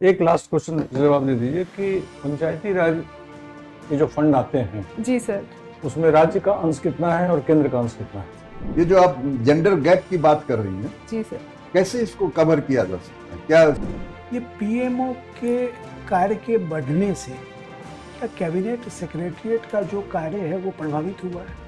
एक last question जवाब दे दीजिए कि पंचायती राज के जो फंड आते हैं जी सर। उसमें राज्य का अंश कितना है और केंद्र का अंश कितना है? ये जो आप जेंडर गैप की बात कर रही हैं, जी सर। कैसे इसको कवर किया जा सकता है? क्या ये पीएमओ के कार्य के बढ़ने से क्या कैबिनेट सेक्रेटरिएट का जो कार्य है वो प्रभावित हुआ है?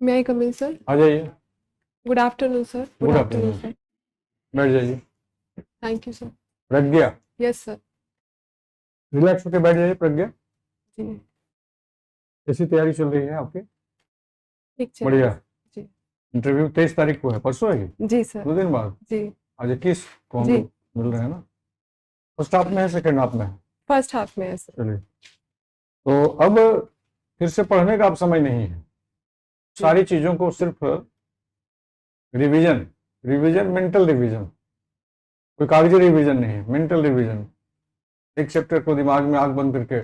May I come in, sir? आ जाइए। Good afternoon, sir. Good afternoon. sir. बैठ जाइए। Thank you, sir. Pragya, Yes, sir. Relax होकर बैठ जाइए। प्रज्ञा, जी कैसी तैयारी चल रही है आपकी? ठीक चल बढ़िया। जी। इंटरव्यू 23 तारीख को है, परसों है कि जी सर। 2 दिन बाद? जी। आज 21 को हम जी। लोग मिल रहे हैं ना। फर्स्ट हाफ में है, सेकंड हाफ में है? फर्स्ट हाफ में है सर। चलिए, तो अब फिर से पढ़ने का अब समय नहीं है। सारी चीजों को सिर्फ रिवीजन, मेंटल रिवीजन, कोई कागजी रिवीजन नहीं, मेंटल रिवीजन। एक चैप्टर को दिमाग में आंख बंद करके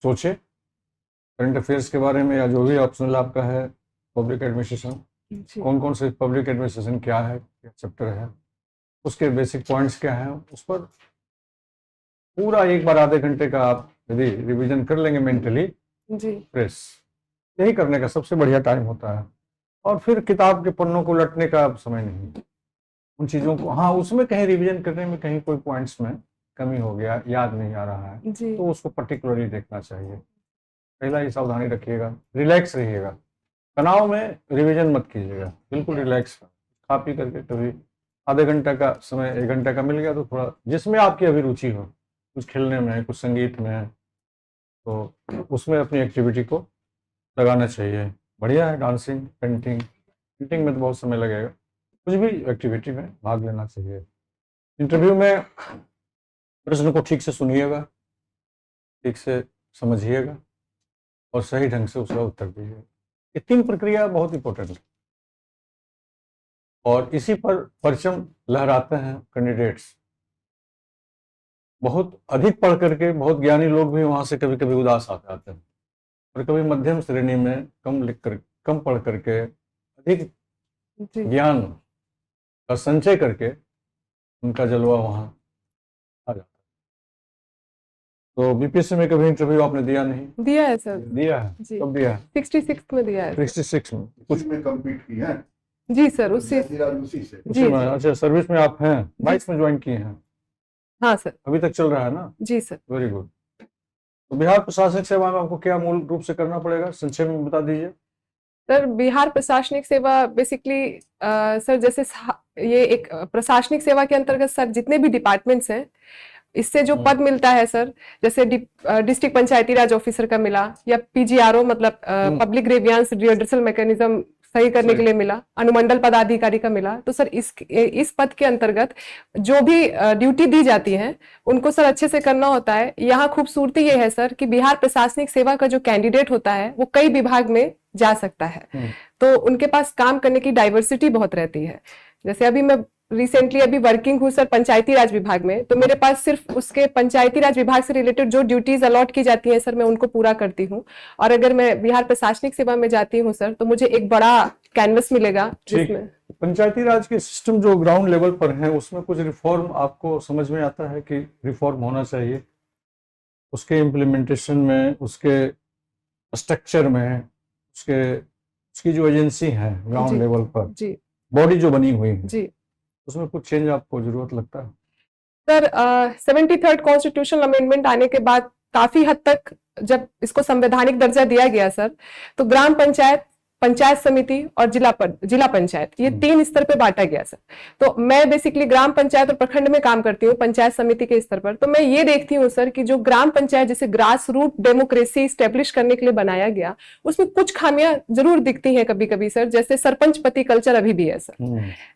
सोचे, करंट अफेयर्स के बारे में या जो भी ऑप्शनल आपका है, पब्लिक एडमिनिस्ट्रेशन, जी। कौन कौन से पब्लिक एडमिनिस्ट्रेशन क्या है, क्या चैप्टर है, उसके बेसिक पॉइंट्स क्या हैं, उस पर पूरा एक बार आधे घंटे का आप यदि रिवीजन कर लेंगे मेंटली, जी। फ्रेश, यही करने का सबसे बढ़िया टाइम होता है। और फिर किताब के पन्नों को उलटने का अब समय नहीं, उन चीज़ों को, हाँ उसमें कहीं रिवीजन करने में कहीं कोई पॉइंट्स में कमी हो गया, याद नहीं आ रहा है, जी। तो उसको पर्टिकुलरली देखना चाहिए। पहला ही सावधानी रखिएगा, रिलैक्स रहिएगा, तनाव में रिवीजन मत कीजिएगा, बिल्कुल रिलैक्स। खा पी करके कभी आधे घंटे का समय 1 घंटे का मिल गया तो थोड़ा जिसमें आपकी अभी रुचि हो, कुछ खेलने में, कुछ संगीत में, तो उसमें अपनी एक्टिविटी को लगाना चाहिए। बढ़िया है, डांसिंग, पेंटिंग में तो बहुत समय लगेगा, कुछ भी एक्टिविटी में भाग लेना चाहिए। इंटरव्यू में प्रश्न को ठीक से सुनिएगा, ठीक से समझिएगा और सही ढंग से उसका उत्तर दीजिएगा। ये 3 प्रक्रिया बहुत इंपॉर्टेंट है और इसी पर परचम लहराते हैं कैंडिडेट्स। बहुत अधिक पढ़ करके बहुत ज्ञानी लोग भी वहां से कभी कभी उदास आ जाते हैं, और कभी मध्यम श्रेणी में कम लिख कर, कम पढ़ करके अधिक ज्ञान का संचय करके उनका जलवा वहां आ जाता है। तो बीपीएससी में कभी इंटरव्यू आपने दिया नहीं? दिया है सर। दिया है? जी। कब दिया है? 66 में दिया है सर। 66 में कुछ में कम्पीट की है? जी सर। उससे उसी से। जी। अच्छा, सर्विस में आप हैं, 22 में ज्वाइन किए हैं? हाँ सर। अभी तक चल रहा है ना? जी सर। Very good. तो बिहार प्रशासनिक सेवा में आपको क्या मूल रूप से करना पड़ेगा, संक्षेप में बता दीजिए। सर बिहार प्रशासनिक सेवा बेसिकली सर जैसे ये एक प्रशासनिक सेवा के अंतर्गत सर जितने भी डिपार्टमेंट्स हैं, इससे जो पद मिलता है सर, जैसे डिस्ट्रिक्ट पंचायती राज ऑफिसर का मिला, या पीजीआरओ मतलब पब्लिक ग्रीवियंस रिड्रेसल मैकेनिज्म सही करने के लिए मिला, अनुमंडल पदाधिकारी का मिला, तो सर इस पद के अंतर्गत जो भी ड्यूटी दी जाती है उनको सर अच्छे से करना होता है। यहाँ खूबसूरती ये है सर कि बिहार प्रशासनिक सेवा का जो कैंडिडेट होता है वो कई विभाग में जा सकता है, तो उनके पास काम करने की डाइवर्सिटी बहुत रहती है। जैसे अभी मैं रिसेंटली अभी वर्किंग हूँ सर पंचायती राज विभाग में, तो मेरे पास सिर्फ उसके पंचायती राज विभाग से रिलेटेड जो ड्यूटीज अलॉट की जाती हैं सर मैं उनको पूरा करती हूँ। और अगर मैं बिहार प्रशासनिक सेवा में जाती हूँ सर तो मुझे एक बड़ा कैनवस मिलेगा जिसमें पंचायती राज के सिस्टम जो ग्राउंड लेवल पर है उसमें कुछ रिफॉर्म आपको समझ में आता है कि रिफॉर्म होना चाहिए, उसके इम्प्लीमेंटेशन में, उसके स्ट्रक्चर में, उसकी जो एजेंसी है ग्राउंड लेवल पर, जी बॉडी जो बनी हुई है, जी, उसमें कुछ चेंज आपको जरूरत लगता है? सर 73rd कॉन्स्टिट्यूशनल अमेंडमेंट आने के बाद काफी हद तक जब इसको संवैधानिक दर्जा दिया गया सर, तो ग्राम पंचायत पंचायत समिति और जिला पंचायत, ये 3 स्तर पे बांटा गया सर। तो मैं बेसिकली ग्राम पंचायत और प्रखंड में काम करती हूँ, पंचायत समिति के स्तर पर। तो मैं ये देखती हूँ सर कि जो ग्राम पंचायत जैसे ग्रास रूट डेमोक्रेसी स्टेब्लिश करने के लिए बनाया गया, उसमें कुछ खामियां जरूर दिखती हैं कभी कभी सर। जैसे सरपंच पति कल्चर अभी भी है सर।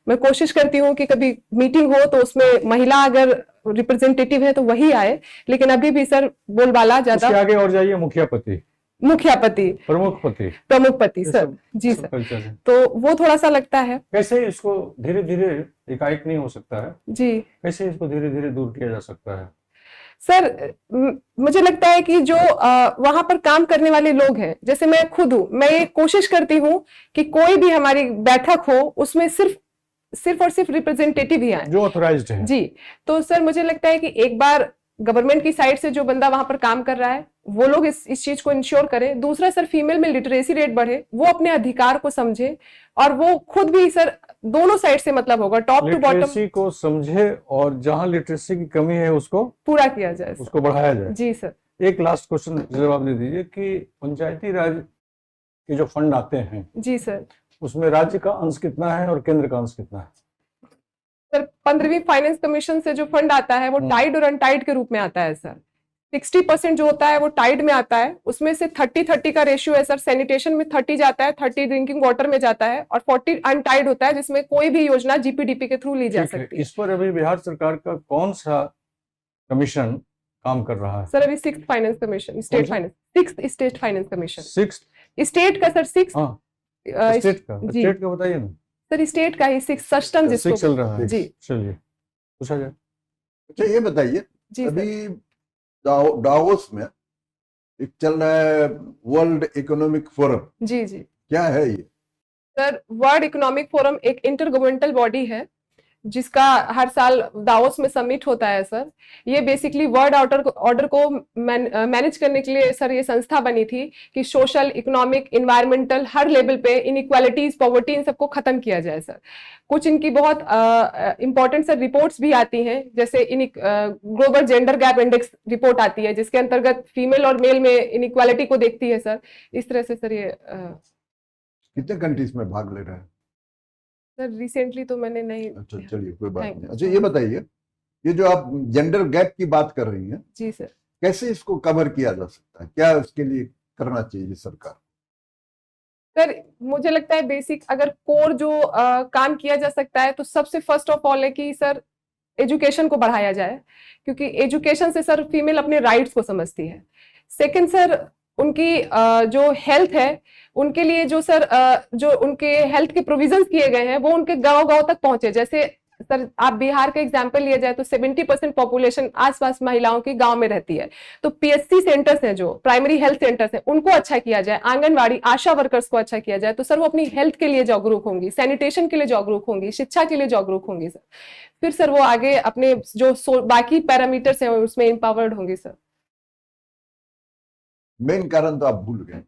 मैं कोशिश करती हूँ कि कभी मीटिंग हो तो उसमें महिला अगर रिप्रेजेंटेटिव है तो वही आए, लेकिन अभी भी सर बोलबाला ज्यादा। उसके आगे और जाइए, मुखिया पति, प्रमुख पति सर। जी सर। कल्चर है। तो वो थोड़ा सा लगता है। कैसे इसको धीरे धीरे, एकाएक नहीं हो सकता है जी, कैसे इसको धीरे धीरे दूर किया जा सकता है? सर मुझे लगता है कि जो वहां पर काम करने वाले लोग हैं, जैसे मैं खुद हूं, मैं ये कोशिश करती हूँ कि कोई भी हमारी बैठक हो उसमें सिर्फ और सिर्फ रिप्रेजेंटेटिव ही आए जो ऑथराइज्ड है। जी। तो सर मुझे लगता है कि एक बार गवर्नमेंट की साइड से जो बंदा वहां पर काम कर रहा है वो लोग इस चीज को इंश्योर करें। दूसरा सर, फीमेल में लिटरेसी रेट बढ़े, वो अपने अधिकार को समझे और वो खुद भी सर दोनों साइड से मतलब होगा, टॉप टू बॉटम लिटरेसी को समझे और जहां लिटरेसी की कमी है उसको पूरा किया जाए, उसको बढ़ाया जाए। जी सर। एक लास्ट क्वेश्चन जवाब दे दीजिए कि पंचायती राज के जो फंड आते हैं, जी सर, उसमें राज्य का अंश कितना है और केंद्र का अंश कितना है? सर 15वीं फाइनेंस कमीशन से जो फंड आता है वो टाइड और अनटाइड के रूप में आता है सर। 60% जो होता है वो टाइड में आता है, उसमें से 30-30 का रेशियो है सर। सैनिटेशन में 30 जाता है, 30 ड्रिंकिंग वाटर में जाता है और 40 अनटाइड होता है, जिसमें कोई भी योजना जीपीडीपी के थ्रू ली जा सकती है। इस पर अभी बिहार सरकार का कौन सा कमीशन काम कर रहा है? सर अभी 6th finance commission, state finance, 6th state finance commission. 6th state का सर 6th, स्टेट का, जी स्टेट का बताइए ना सर। स्टेट का ही 6th सष्टम जिसको 6 चल रहा है। जी, चलिए पूछा जाए। अच्छा ये बताइए, जी सर। अभी डावोस में एक चल रहा है वर्ल्ड इकोनॉमिक फोरम, जी जी क्या है ये? सर, वर्ल्ड इकोनॉमिक फोरम एक इंटर गवर्नमेंटल बॉडी है जिसका हर साल दावोस में समिट होता है सर। ये बेसिकली वर्ल्ड ऑर्डर को मैनेज करने के लिए सर ये संस्था बनी थी कि सोशल, इकोनॉमिक, इन्वायरमेंटल हर लेवल पे इनइक्वालिटीज, पॉवर्टी, इन सबको खत्म किया जाए सर। कुछ इनकी बहुत इंपॉर्टेंट सर रिपोर्ट्स भी आती हैं, जैसे global gender gap index report आती है जिसके अंतर्गत फीमेल और मेल में इनइक्वालिटी को देखती है सर। इस तरह से सर ये कितने कंट्रीज में भाग ले रहे हैं? सर रिसेंटली तो मैंने नहीं। अच्छा चलिए कोई बात Thank नहीं। you. अच्छा ये बताइए, ये जो आप जेंडर गैप की बात कर रही हैं, जी सर। कैसे इसको कवर किया जा सकता है? क्या उसके लिए करना चाहिए सरकार? सर मुझे लगता है बेसिक अगर कोर जो काम किया जा सकता है तो सबसे फर्स्ट ऑफ ऑल है कि सर एजुकेशन को बढ़ाया जाए, क्योंकि एजुकेशन से सर फीमेल अपने राइट्स को समझती है। सेकंड सर, उनकी जो हेल्थ है उनके लिए जो सर जो उनके हेल्थ के प्रोविजंस किए गए हैं वो उनके गांव-गांव तक पहुंचे। जैसे सर आप बिहार का एग्जांपल लिया जाए तो 70% पॉपुलेशन आसपास महिलाओं की गांव में रहती है। तो पीएचसी सेंटर्स हैं, जो प्राइमरी हेल्थ सेंटर्स हैं, उनको अच्छा किया जाए, आंगनवाड़ी आशा वर्कर्स को अच्छा किया जाए, तो सर वो अपनी हेल्थ के लिए जागरूक होंगी, सैनिटेशन के लिए जागरूक होंगी, शिक्षा के लिए जागरूक होंगी सर। फिर सर वो आगे अपने जो बाकी पैरामीटर्स हैं उसमें एम्पावर्ड होंगी सर। मेन कारण तो आप भूल गए,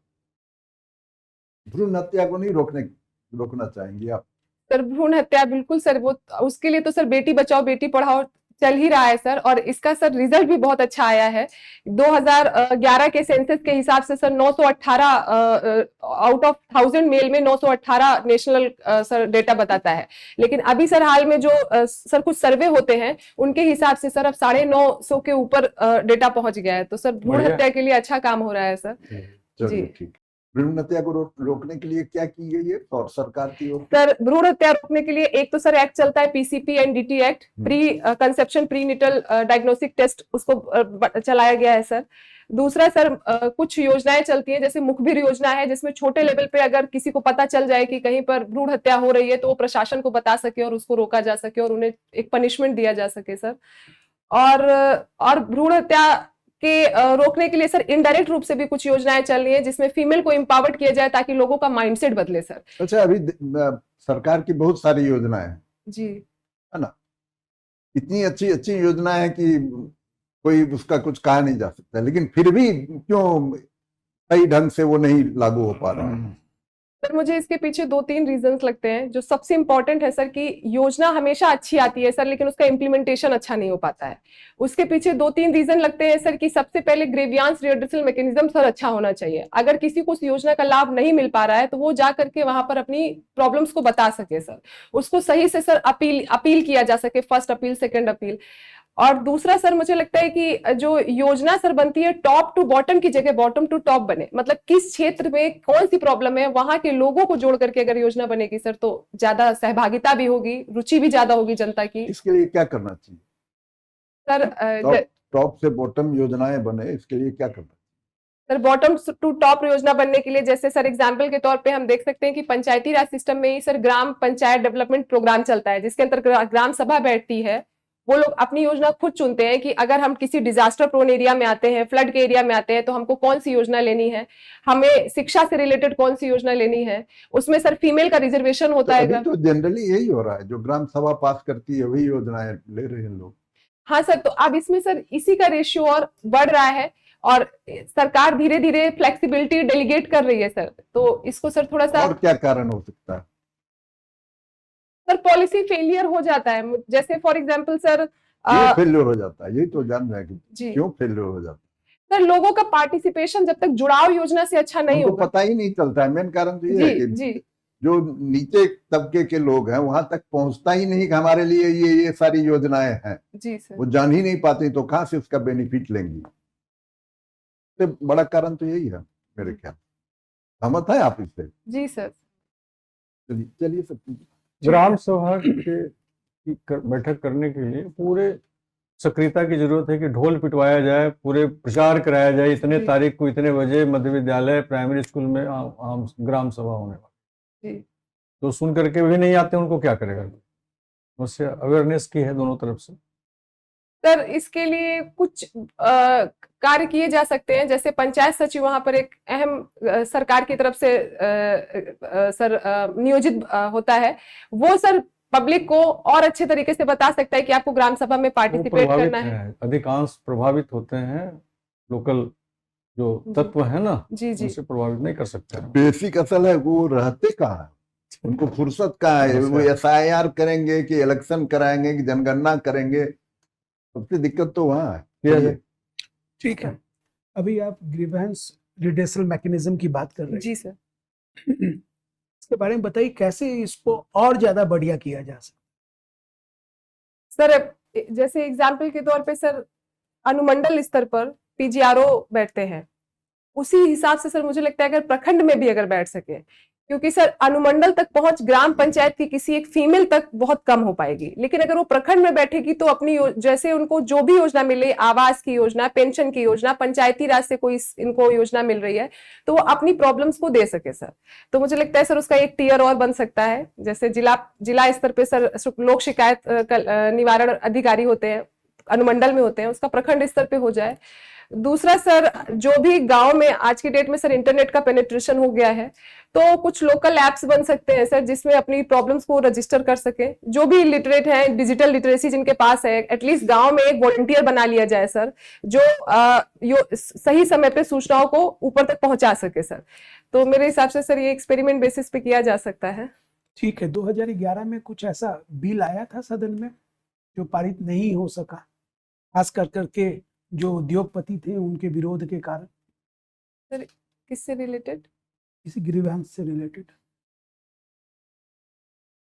भ्रूण हत्या को नहीं रोकना चाहेंगे आप? सर भ्रूण हत्या बिल्कुल सर, वो उसके लिए तो सर बेटी बचाओ बेटी पढ़ाओ चल ही रहा है सर, और इसका सर रिजल्ट भी बहुत अच्छा आया है। 2011 के सेंसस के हिसाब से सर 918 आउट ऑफ 1000 मेल में 918 नेशनल सर डेटा बताता है। लेकिन अभी सर हाल में जो सर कुछ सर्वे होते हैं उनके हिसाब से सर अब 950 के ऊपर डेटा पहुंच गया है। तो सर भ्रूण हत्या के लिए अच्छा काम हो रहा है सर। चलिए ठीक। भ्रूण हत्या को रोकने के लिए क्या की गई है और सरकार की ओर? सर भ्रूण हत्या रोकने के लिए एक तो सर एक्ट चलता है PCP and DT act, preconception prenatal diagnostic test, उसको चलाया गया है सर। दूसरा सर कुछ योजनाएं चलती हैं, जैसे मुखबिर योजना है जिसमें छोटे लेवल पे अगर किसी को पता चल जाए कि कहीं पर भ्रूण हत्या हो रही है तो वो प्रशासन को बता सके और उसको रोका जा सके और उन्हें एक पनिशमेंट दिया जा सके सर। और भ्रूण हत्या के रोकने के लिए सर इनडायरेक्ट रूप से भी कुछ योजनाएं चल रही है जिसमें फीमेल को एम्पावर्ड किया जाए ताकि लोगों का माइंडसेट बदले सर। अच्छा अभी सरकार की बहुत सारी योजनाएं हैं जी, है ना, इतनी अच्छी अच्छी योजनाएं हैं कि कोई उसका कुछ कहा नहीं जा सकता, लेकिन फिर भी क्यों सही ढंग से वो नहीं लागू हो पा रहा है? सर मुझे इसके पीछे 2-3 रीजंस लगते हैं। जो सबसे इंपॉर्टेंट है सर कि योजना हमेशा अच्छी आती है सर, लेकिन उसका इम्प्लीमेंटेशन अच्छा नहीं हो पाता है। उसके पीछे 2-3 रीजन लगते हैं सर कि सबसे पहले ग्रीवियांस रिडर्सल मैकेनिज्म सर अच्छा होना चाहिए। अगर किसी को उस योजना का लाभ नहीं मिल पा रहा है तो वो जा करके वहां पर अपनी प्रॉब्लम्स को बता सके सर, उसको सही से सर अपील किया जा सके, फर्स्ट अपील, सेकेंड अपील। और दूसरा सर मुझे लगता है कि जो योजना सर बनती है टॉप टू बॉटम की जगह बॉटम टू टॉप बने, मतलब किस क्षेत्र में कौन सी प्रॉब्लम है वहां के लोगों को जोड़ करके अगर योजना बनेगी सर तो ज्यादा सहभागिता भी होगी, रुचि भी ज्यादा होगी जनता की। इसके लिए क्या करना चाहिए? सर टॉप से बॉटम योजनाएं बने, इसके लिए क्या करना? सर बॉटम टू टॉप योजना बनने के लिए जैसे सर एग्जाम्पल के तौर पे हम देख सकते हैं कि पंचायती राज सिस्टम में ही सर ग्राम पंचायत डेवलपमेंट प्रोग्राम चलता है, जिसके अंतर्गत ग्राम सभा बैठती है। वो लोग अपनी योजना खुद चुनते हैं कि अगर हम किसी डिजास्टर प्रोन एरिया में आते हैं, फ्लड के एरिया में आते हैं, तो हमको कौन सी योजना लेनी है, हमें शिक्षा से रिलेटेड कौन सी योजना लेनी है। उसमें सर फीमेल का रिजर्वेशन होता है। तो जनरली यही हो रहा है, जो ग्राम सभा पास करती है वही योजनाएं ले रहे हैं लोग। हाँ सर, तो अब इसमें सर इसी का रेशियो और बढ़ रहा है और सरकार धीरे धीरे फ्लेक्सिबिलिटी डेलीगेट कर रही है सर, तो इसको सर थोड़ा सा। और क्या कारण हो सकता है? सर पॉलिसी फेलियर हो जाता है, जैसे फॉर एग्जांपल सर फेलियर हो जाता है, यही तो जान रहे हैं कि क्यों फेलियर हो जाता है। सर लोगों का पार्टिसिपेशन जब तक जुड़ाव योजना से अच्छा नहीं होगा, पता ही नहीं चलता है। मेन कारण तो ये है कि जो नीचे तबके के लोग हैं वहां तक पहुंचता ही नहीं कि हमारे लिए ये सारी योजनाएं हैं। जी सर, वो जान ही नहीं पाते, तो कहां से उसका बेनिफिट लेंगी। तो बड़ा कारण तो यही है मेरे ख्याल। सहमत है आप इससे? जी सर। चलिए सब ग्राम सभा की बैठक करने के लिए पूरे सक्रियता की जरूरत है कि ढोल पिटवाया जाए, पूरे प्रचार कराया जाए, इतने तारीख को इतने बजे मध्य विद्यालय प्राइमरी स्कूल में आम ग्राम सभा होने वाली। तो सुन करके भी नहीं आते, उनको क्या करेगा? उससे अवेयरनेस की है दोनों तरफ से। सर इसके लिए कुछ कार्य किए जा सकते हैं, जैसे पंचायत सचिव वहां पर एक अहम सरकार की तरफ से सर नियोजित होता है। वो सर पब्लिक को और अच्छे तरीके से बता सकता है कि आपको ग्राम सभा में पार्टिसिपेट करना है। अधिकांश प्रभावित होते हैं, लोकल जो तत्व है ना, जी उनसे प्रभावित नहीं कर सकते हैं। बेसिक असल है वो रहते कहाँ है, उनको फुर्सत कहाँ है? वो SIR करेंगे कि इलेक्शन कराएंगे कि जनगणना करेंगे? सबसे दिक्कत तो वहाँ है। ठीक है, अभी आप ग्रीवेंस रिडर्सल मैकेनिज्म की बात कर रहे हैं। जी सर। इसके बारे में बताइए, कैसे इसको और ज्यादा बढ़िया किया जा सकता? सर जैसे एग्जाम्पल के तौर पे सर अनुमंडल स्तर पर PGRO बैठते हैं, उसी हिसाब से सर मुझे लगता है अगर प्रखंड में भी अगर बैठ सके, क्योंकि सर अनुमंडल तक पहुंच ग्राम पंचायत की किसी एक फीमेल तक बहुत कम हो पाएगी, लेकिन अगर वो प्रखंड में बैठेगी तो अपनी जैसे उनको जो भी योजना मिले, आवास की योजना, पेंशन की योजना, पंचायती राज से कोई इनको योजना मिल रही है, तो वो अपनी प्रॉब्लम्स को दे सके सर। तो मुझे लगता है सर उसका एक टीयर और बन सकता है, जैसे जिला स्तर पे सर लोक शिकायत निवारण अधिकारी होते हैं, अनुमंडल में होते हैं, उसका प्रखंड स्तर पे हो जाए। दूसरा सर जो भी गांव में आज की डेट में सर इंटरनेट का पेनिट्रेशन हो गया है, तो कुछ लोकल एप्स बन सकते हैं सर जिसमें अपनी प्रॉब्लम्स को रजिस्टर कर सके। जो भी लिटरेट हैं, डिजिटल लिटरेसी जिनके पास है, एटलीस्ट गांव में एक वॉलंटियर बना लिया जाए सर, जो सही समय पे सूचनाओं को ऊपर तक पहुंचा सके सर। तो मेरे हिसाब से सर ये एक्सपेरिमेंट बेसिस पे किया जा सकता है। ठीक है, 2011 में कुछ ऐसा बिल आया था सदन में जो पारित नहीं हो सका, खास करके जो उद्योगपति थे उनके विरोध के कारण। सर किससे रिलेटेड? इसी ग्रीवेंस से related.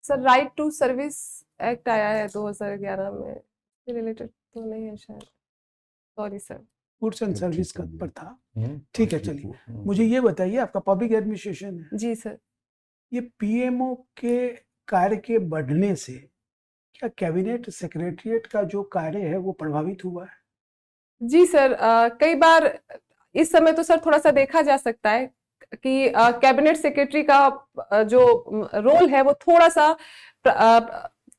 Sir right to service act आया है 2011 में, इससे रिलेटेड तो नहीं है शायद, sorry sir. Goods and service का पर था। ठीक है, चलिए मुझे ये बताइए, आपका पब्लिक एडमिनिस्ट्रेशन है। जी सर। ये PMO के कार्य के बढ़ने से क्या कैबिनेट सेक्रेटरिएट का जो कार्य है वो प्रभावित हुआ है? जी सर, कई बार इस समय तो सर थोड़ा सा देखा जा सकता है कि कैबिनेट सेक्रेटरी का जो रोल है वो थोड़ा सा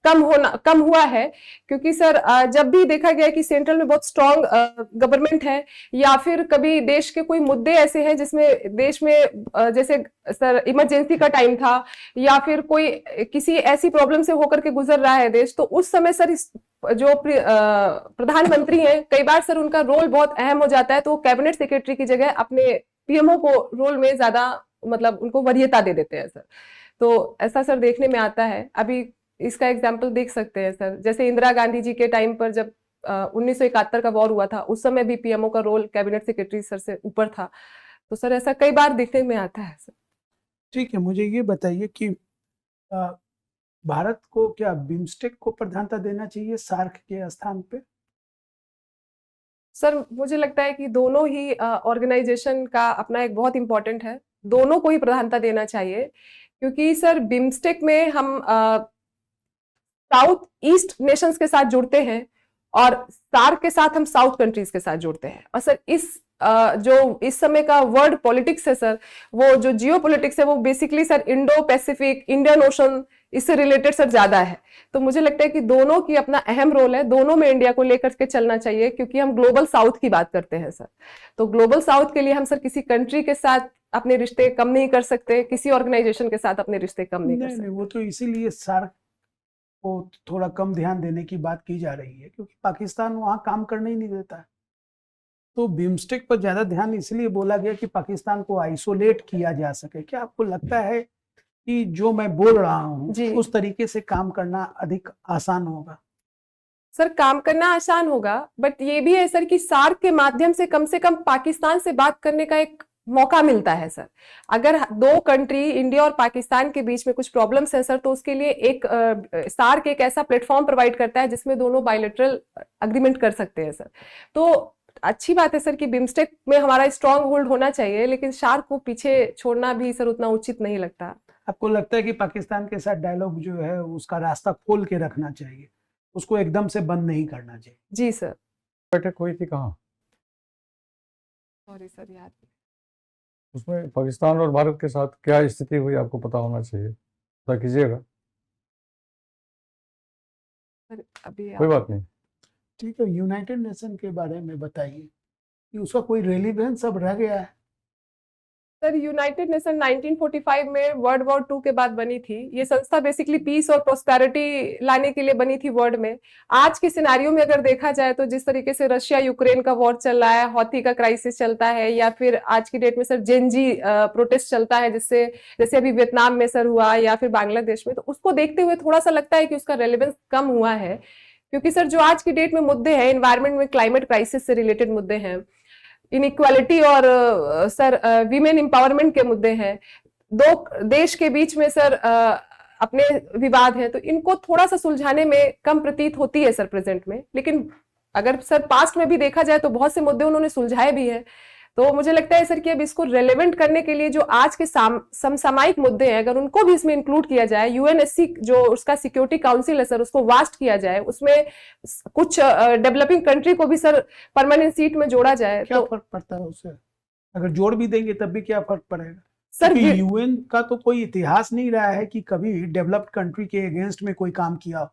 कम हुआ है, क्योंकि सर जब भी देखा गया कि सेंट्रल में बहुत स्ट्रांग गवर्नमेंट है, या फिर कभी देश के कोई मुद्दे ऐसे हैं जिसमें देश में जैसे सर इमरजेंसी का टाइम था, या फिर कोई किसी ऐसी प्रॉब्लम से होकर के गुजर रहा है देश, तो उस समय सर जो प्रधानमंत्री हैं, कई बार सर उनका रोल बहुत अहम हो जाता है, तो कैबिनेट सेक्रेटरी की जगह अपने PMO को रोल में ज्यादा मतलब उनको वरीयता दे देते हैं सर। तो ऐसा सर देखने में आता है। अभी इसका एग्जाम्पल देख सकते हैं सर, जैसे इंदिरा गांधी जी के टाइम पर जब 1971 का वॉर हुआ था, उस समय भी पीएमओ का रोल कैबिनेट सेक्रेटरी सर से ऊपर था। तो सर ऐसा कई बार देखने में आता है सर। ठीक है, मुझे ये बताइए कि भारत को क्या बिम्स्टेक को प्रधानता देना चाहिए सार्क के स्थान पे? सर मुझे लगता है कि दोनों ही ऑर्गेनाइजेशन का अपना एक बहुत इंपॉर्टेंट है, दोनों को ही प्रधानता देना चाहिए, क्योंकि सर बिम्स्टेक में हम साउथ ईस्ट नेशंस के साथ जुड़ते हैं और सार्क के साथ हम साउथ कंट्रीज के साथ जुड़ते हैं। और सर इस जो इस समय का वर्ल्ड पॉलिटिक्स है सर, वो जो जियो पॉलिटिक्स है वो basically sir Indo Pacific, Indian ocean, इससे रिलेटेड सर ज्यादा है। तो मुझे लगता है कि दोनों की अपना अहम रोल है, दोनों में इंडिया को लेकर के चलना चाहिए, क्योंकि हम ग्लोबल साउथ की बात करते हैं सर। तो ग्लोबल साउथ के लिए हम सर किसी कंट्री के साथ अपने रिश्ते कम नहीं कर सकते, किसी ऑर्गेनाइजेशन के साथ अपने रिश्ते कम नहीं कर नहीं सकते। वो तो इसीलिए सार्क को थोड़ा कम ध्यान देने की बात की जा रही है, क्योंकि पाकिस्तान वहां काम करने ही नहीं देता है। तो बिम्स्टेक पर ज्यादा ध्यान इसलिए बोला गया कि पाकिस्तान को आइसोलेट किया जा सके। क्या आपको लगता है कि जो मैं बोल रहा हूँ जी। उस तरीके से काम करना अधिक आसान होगा? सर काम करना आसान होगा, बट ये भी है सर कि सार्क के माध्यम से कम पाकिस्तान से बात करने का एक मौका मिलता है सर। अगर दो कंट्री इंडिया और पाकिस्तान के बीच में कुछ प्रॉब्लम्स है सर, तो उसके लिए एक सार्क एक ऐसा प्लेटफॉर्म प्रोवाइड करता है जिसमें दोनों बायलैटरल अग्रीमेंट कर सकते हैं सर। तो अच्छी बात है सर कि बिम्स्टेक में हमारा स्ट्रांग होल्ड होना चाहिए, लेकिन सार्क को पीछे छोड़ना भी सर उतना उचित नहीं लगता। आपको लगता है कि पाकिस्तान के साथ डायलॉग जो है उसका रास्ता खोल के रखना चाहिए, उसको एकदम से बंद नहीं करना चाहिए? जी सर। बैठक हुई थी कहाँ? सॉरी सर, याद नहीं। उसमें पाकिस्तान और भारत के साथ क्या स्थिति हुई आपको पता होना चाहिए, पता कीजिएगा। सर अभी कोई बात नहीं। ठीक है, यूनाइटेड नेशन के बारे में बताइए कि उसका कोई रेलिवेंस अब रह गया है? सर यूनाइटेड नेशन 1945 में वर्ल्ड वॉर 2 के बाद बनी थी। ये संस्था बेसिकली पीस और प्रोस्पेरिटी लाने के लिए बनी थी वर्ल्ड में। आज के सिनेरियो में अगर देखा जाए तो जिस तरीके से रशिया यूक्रेन का वॉर चल रहा है, हौथी का क्राइसिस चलता है, या फिर आज की डेट में सर जेनजी प्रोटेस्ट चलता है, जिससे जैसे अभी वियतनाम में सर हुआ या फिर बांग्लादेश में, तो उसको देखते हुए थोड़ा सा लगता है कि उसका रेलेवेंस कम हुआ है। क्योंकि सर जो आज की डेट में मुद्दे हैं, एनवायरमेंट में क्लाइमेट क्राइसिस से रिलेटेड मुद्दे हैं, इनइक्वालिटी और सर वीमेन एम्पावरमेंट के मुद्दे हैं, दो देश के बीच में सर अपने विवाद हैं, तो इनको थोड़ा सा सुलझाने में कम प्रतीत होती है सर प्रेजेंट में। लेकिन अगर सर पास्ट में भी देखा जाए तो बहुत से मुद्दे उन्होंने सुलझाए भी हैं। तो मुझे लगता है सर कि अब इसको रेलेवेंट करने के लिए जो आज के समसामयिक मुद्दे हैं, अगर उनको भी इसमें इंक्लूड किया जाए, यूएनएससी जो उसका सिक्योरिटी काउंसिल है सर, उसको वास्ट किया जाए, उसमें कुछ डेवलपिंग कंट्री को भी सर परमानेंट सीट में जोड़ा जाए, क्या तो फर्क पड़ता है उससे? अगर जोड़ भी देंगे तब भी क्या फर्क पड़ेगा? सर यूएन का तो कोई इतिहास नहीं रहा है कि कभी डेवलप्ड कंट्री के अगेंस्ट में कोई काम किया हो।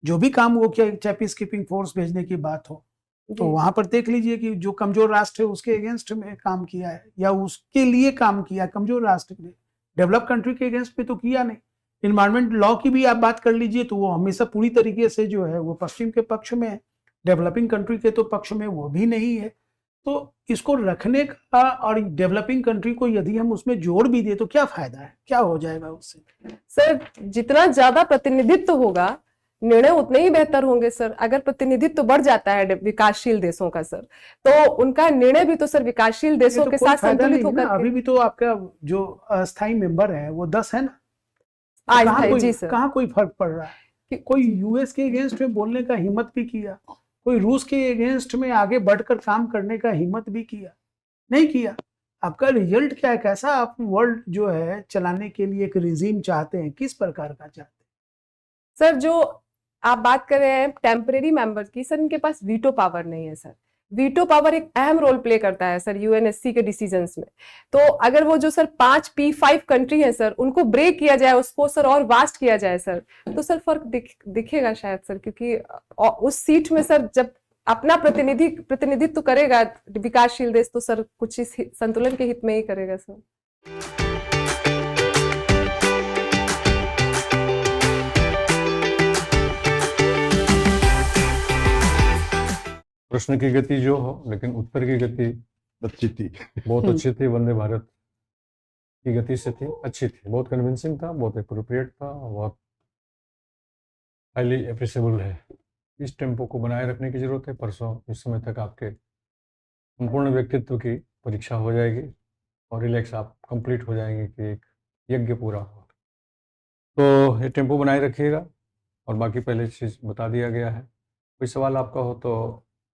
जो भी काम हो, क्या चाहे पीस कीपिंग फोर्स भेजने की बात हो, तो वहां पर देख लीजिए कि जो कमजोर राष्ट्र है उसके अगेंस्ट में काम किया है या उसके लिए काम किया, कमजोर राष्ट्र ने। डेवलप कंट्री के अगेंस्ट में तो किया नहीं। इन्वायरमेंट लॉ की भी आप बात कर लीजिए तो वो हमेशा पूरी तरीके से जो है वो पश्चिम के पक्ष में है, डेवलपिंग कंट्री के तो पक्ष में वो भी नहीं है। तो इसको रखने का और डेवलपिंग कंट्री को यदि हम उसमें जोड़ भी दे तो क्या फायदा है, क्या हो जाएगा उससे? सर जितना ज्यादा प्रतिनिधित्व होगा, निर्णय उतने ही बेहतर होंगे सर। अगर प्रतिनिधित्व बढ़ जाता है विकासशील देशों का सर, तो उनका निर्णय भी तो सर विकासशील देशों तो के कोई साथ फायदा संतुलित नहीं है ना। होकर अभी भी तो आपका जो अस्थायी मेंबर है वो 10 है ना। तो आज कहाँ है, कोई जी सर। कहाँ कोई फर्क पड़ रहा है? कोई यूएस के अगेंस्ट में बोलने का हिम्मत भी किया, कोई रूस के अगेंस्ट में आगे बढ़कर काम करने का हिम्मत भी किया? नहीं किया। आपका रिजल्ट क्या है? कैसा आप वर्ल्ड जो है चलाने के लिए एक रिजीम चाहते हैं, किस प्रकार का चाहते हैं? सर जो आप बात कर रहे हैं टेम्परेरी मेंबर्स की, सर इनके पास वीटो पावर नहीं है सर। वीटो पावर एक अहम रोल प्ले करता है सर यूएनएससी के डिसीजंस में। तो अगर वो जो सर 5P5 कंट्री है सर, उनको ब्रेक किया जाए, उसको सर और वास्ट किया जाए सर, तो सर फर्क दिखेगा शायद सर। क्योंकि उस सीट में सर जब अपना प्रतिनिधित्व करेगा विकासशील देश, तो सर कुछ इस संतुलन के हित में ही करेगा सर। प्रश्न की गति जो हो, लेकिन उत्तर की गति अच्छी थी। बहुत अच्छी थी। वंदे भारत की गति से थी, अच्छी थी, बहुत कन्विंसिंग था, बहुत अप्रोप्रिएट था, बहुत हाईली अप्रिशिएबल है। इस टेम्पो को बनाए रखने की ज़रूरत है। परसों इस समय तक आपके संपूर्ण व्यक्तित्व की परीक्षा हो जाएगी और रिलैक्स आप कंप्लीट हो जाएंगे कि एक यज्ञ पूरा हो। तो ये टेम्पो बनाए रखिएगा और बाकी पहले चीज़ बता दिया गया है। कोई सवाल आपका हो तो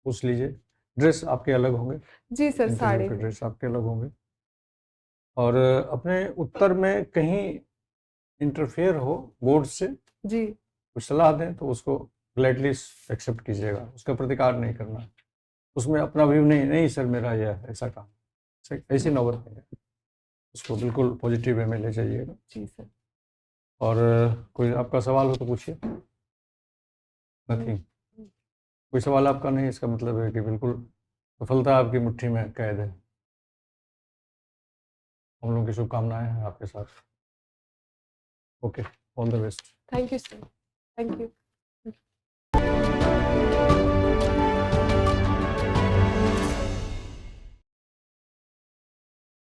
पूछ लीजिए। ड्रेस आपके अलग होंगे, जी सर, इंटरव्यू साड़ी के में। ड्रेस आपके अलग होंगे। और अपने उत्तर में कहीं इंटरफेयर हो बोर्ड से जी कुछ सलाह दें तो उसको ग्लैडली एक्सेप्ट कीजिएगा, उसका प्रतिकार नहीं करना। उसमें अपना व्यू नहीं, नहीं सर मेरा यह है, ऐसा काम, ऐसी नौबत नहीं है। उसको बिल्कुल पॉजिटिव वे में ले जाइएगा। जी सर। और कोई आपका सवाल हो तो पूछिए। नथिंग। कोई सवाल आपका नहीं, इसका मतलब है कि बिल्कुल सफलता आपकी मुट्ठी में कैद है। हम लोगों की शुभकामनाएं हैं आपके साथ। Okay, all the best. Thank you sir, thank you.